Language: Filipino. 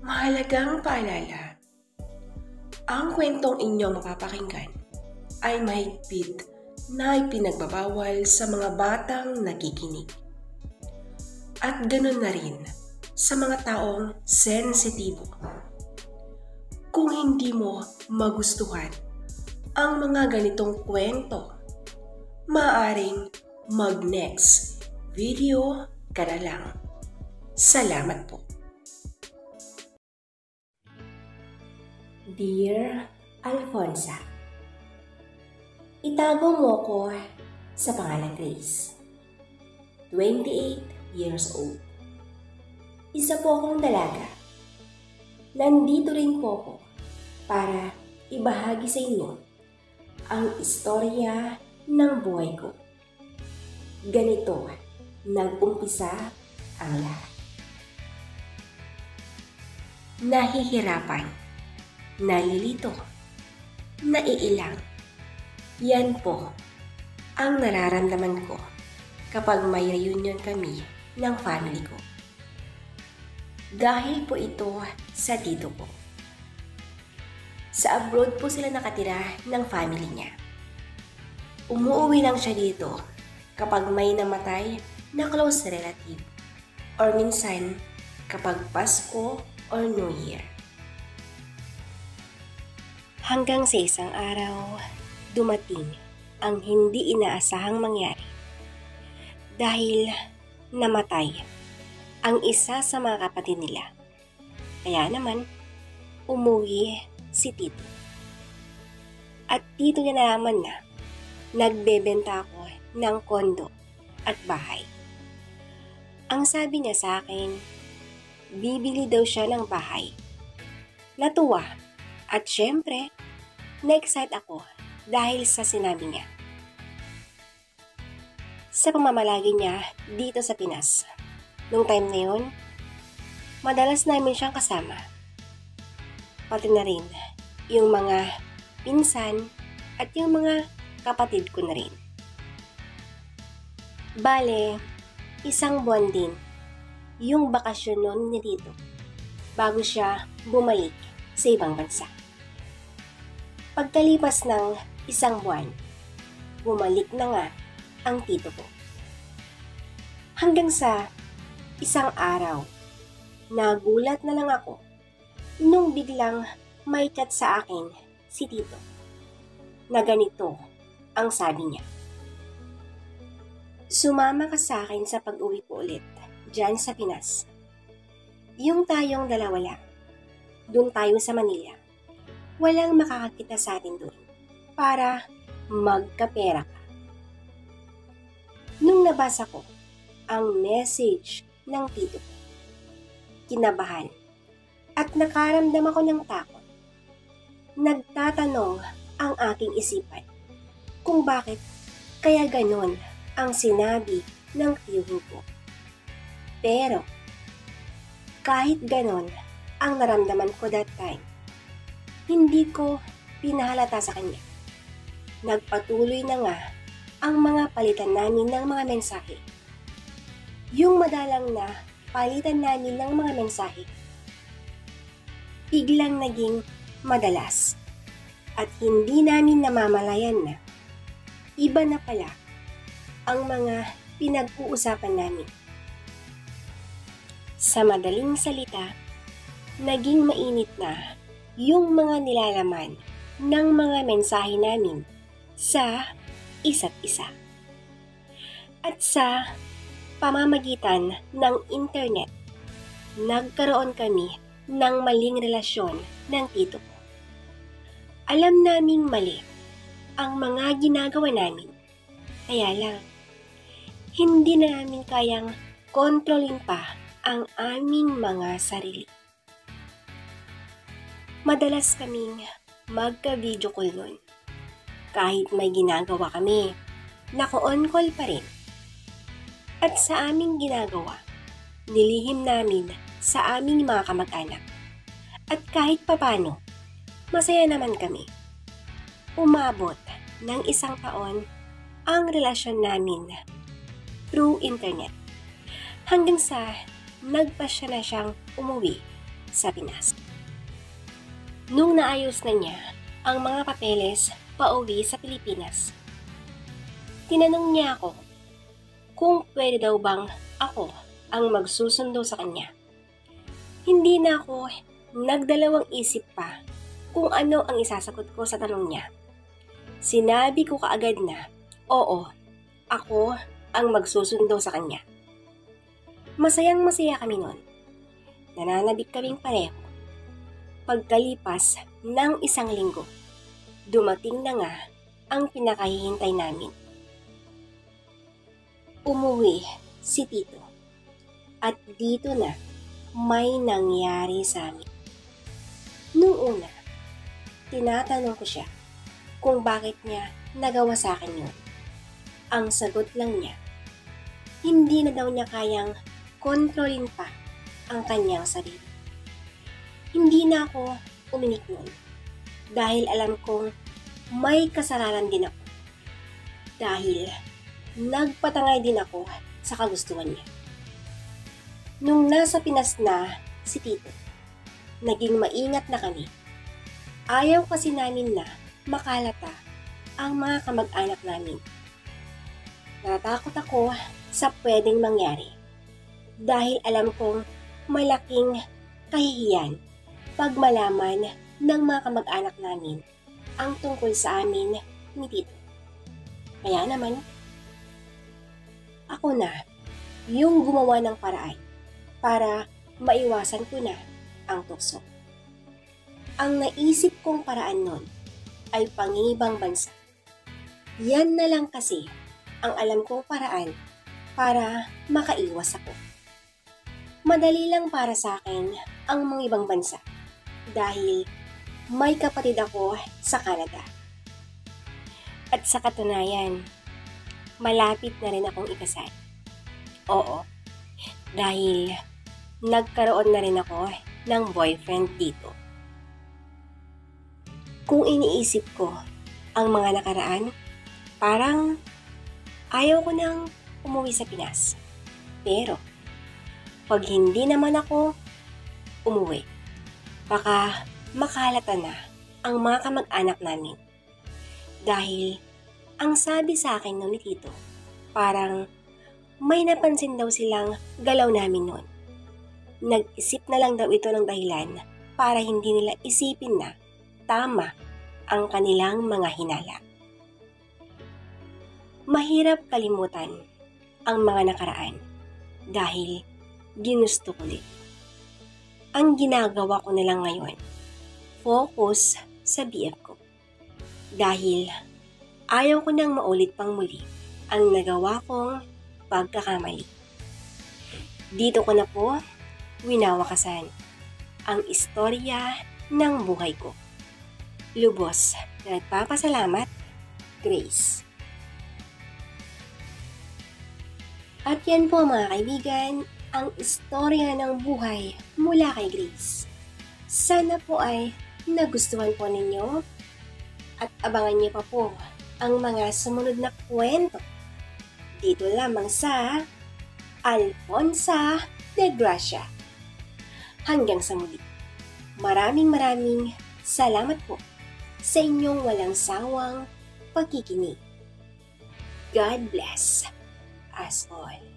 Mahalagang paalala, ang kwentong inyong mapapakinggan ay mahigpit na ipinagbabawal sa mga batang nakikinig. At ganoon na rin sa mga taong sensitibo. Kung hindi mo magustuhan ang mga ganitong kwento, maaaring mag-next video ka na lang. Salamat po. Dear Alfonsa, itago mo ko sa pangalang Grace. 28 years old. Isa po akong dalaga. Nandito rin po ako para ibahagi sa inyo ang istorya ng buhay ko. Ganito nag-umpisa ang lahat. Nahihirapan, nalilito, naiilang. Yan po ang nararamdaman ko kapag may reunion kami ng family ko. Dahil po ito sa tito ko. Sa abroad po sila nakatira ng family niya. Umuwi lang siya dito kapag may namatay na close relative or minsan kapag Pasko or New Year. Hanggang sa isang araw, dumating ang hindi inaasahang mangyari. Dahil namatay ang isa sa mga kapatid nila. Kaya naman, umuwi si tito. At dito niya nalaman na nagbebenta ako ng kondo at bahay. Ang sabi niya sa akin, bibili daw siya ng bahay. Natuwa at syempre, na-excite ako dahil sa sinabi niya. Sa pamamalagi niya dito sa Pinas, nung time na yun, madalas namin siyang kasama. Pati na rin yung mga pinsan at yung mga kapatid ko na rin. Bale, isang buwan din yung bakasyon noon ni Tito bago siya bumalik sa ibang bansa. Pagkalipas ng isang buwan, bumalik na nga ang tito ko. Hanggang sa isang araw, nagulat na lang ako nung biglang may chat sa akin si tito na ganito ang sabi niya. Sumama ka sa akin sa pag-uwi ko ulit dyan sa Pinas. Yung tayong dalawa lang. Doon tayo sa Manila. Walang makakakita sa atin doon para magkapera ka. Nung nabasa ko ang message ng tito ko, kinabahan at nakaramdam ako ng takot. Nagtatanong ang aking isipan kung bakit kaya ganon ang sinabi ng tiyuhin ko. Pero kahit ganon ang naramdaman ko that time, hindi ko pinahalata sa kanya. Nagpatuloy na nga ang mga palitan namin ng mga mensahe. Yung madalang na palitan namin ng mga mensahe, biglang naging madalas at hindi namin namamalayan na iba na pala ang mga pinag-uusapan namin. Sa madaling salita, naging mainit na yung mga nilalaman ng mga mensahe namin sa isa't isa. At sa pamamagitan ng internet, nagkaroon kami ng maling relasyon ng tito ko. Alam naming mali ang mga ginagawa namin. Kaya lang, hindi na namin kayang kontrolin pa ang aming mga sarili. Madalas kaming magka-video call nun. Kahit may ginagawa kami, naka-on call pa rin. At sa aming ginagawa, nilihim namin sa aming mga kamag-anak. At kahit papano, masaya naman kami. Umabot ng 1 taon ang relasyon namin through internet. Hanggang sa nagpasya na siyang umuwi sa Pinas. Nung naayos na niya ang mga papeles pauwi sa Pilipinas, tinanong niya ako kung pwede daw bang ako ang magsusundo sa kanya. Hindi na ako nagdalawang isip pa kung ano ang isasagot ko sa tanong niya. Sinabi ko kaagad na, oo, ako ang magsusundo sa kanya. Masayang masaya kami noon. Nananabik kaming pareho. Pagkalipas ng 1 linggo, dumating na nga ang pinakahihintay namin. Umuwi si Tito at dito na may nangyari sa amin. Nung una, tinatanong ko siya kung bakit niya nagawa sa akin yun. Ang sagot lang niya, hindi na daw niya kayang kontrolin pa ang kanyang sarili. Hindi na ako uminik noon dahil alam kong may kasalanan din ako. Dahil nagpatangay din ako sa kagustuhan niya. Nung nasa Pinas na si Tito, naging maingat na kami. Ayaw kasi namin na makalata ang mga kamag-anak namin. Natatakot ako sa pwedeng mangyari dahil alam kong malaking kahihiyan pag malaman ng mga kamag-anak namin ang tungkol sa amin ni Tito. Kaya naman, ako na yung gumawa ng paraan para maiwasan ko na ang tukso. Ang naisip kong paraan nun ay pangibang bansa. Yan na lang kasi ang alam kong paraan para makaiwas ako. Madali lang para sa akin ang mga ibang bansa dahil may kapatid ako sa Canada. At sa katunayan, malapit na rin akong ikasal. Oo, dahil nagkaroon na rin ako ng boyfriend dito. Kung iniisip ko ang mga nakaraan, parang ayaw ko nang umuwi sa Pinas. Pero, pag hindi naman ako umuwi, baka makalata na ang mga kamag-anak namin. Dahil, ang sabi sa akin noon ni Tito, parang may napansin daw silang galaw namin noon. Nag-isip na lang daw ito ng dahilan para hindi nila isipin na tama ang kanilang mga hinala. Mahirap kalimutan ang mga nakaraan dahil ginusto ko din. Ang ginagawa ko na lang ngayon, focus sa BF ko. Dahil ayaw ko nang maulit pang muli ang nagawa kong pagkakamali. Dito ko na po winawakasan ang istorya ng buhay ko. Lubos na nagpapasalamat, Grace. At yan po mga kaibigan, ang istorya ng buhay mula kay Grace. Sana po ay nagustuhan po ninyo at abangan niyo pa po ang mga sumunod na kwento dito lamang sa Alfonsa de Gracia. Hanggang sa muli. Maraming salamat po sa inyong walang sawang pagkikinig. God bless us all.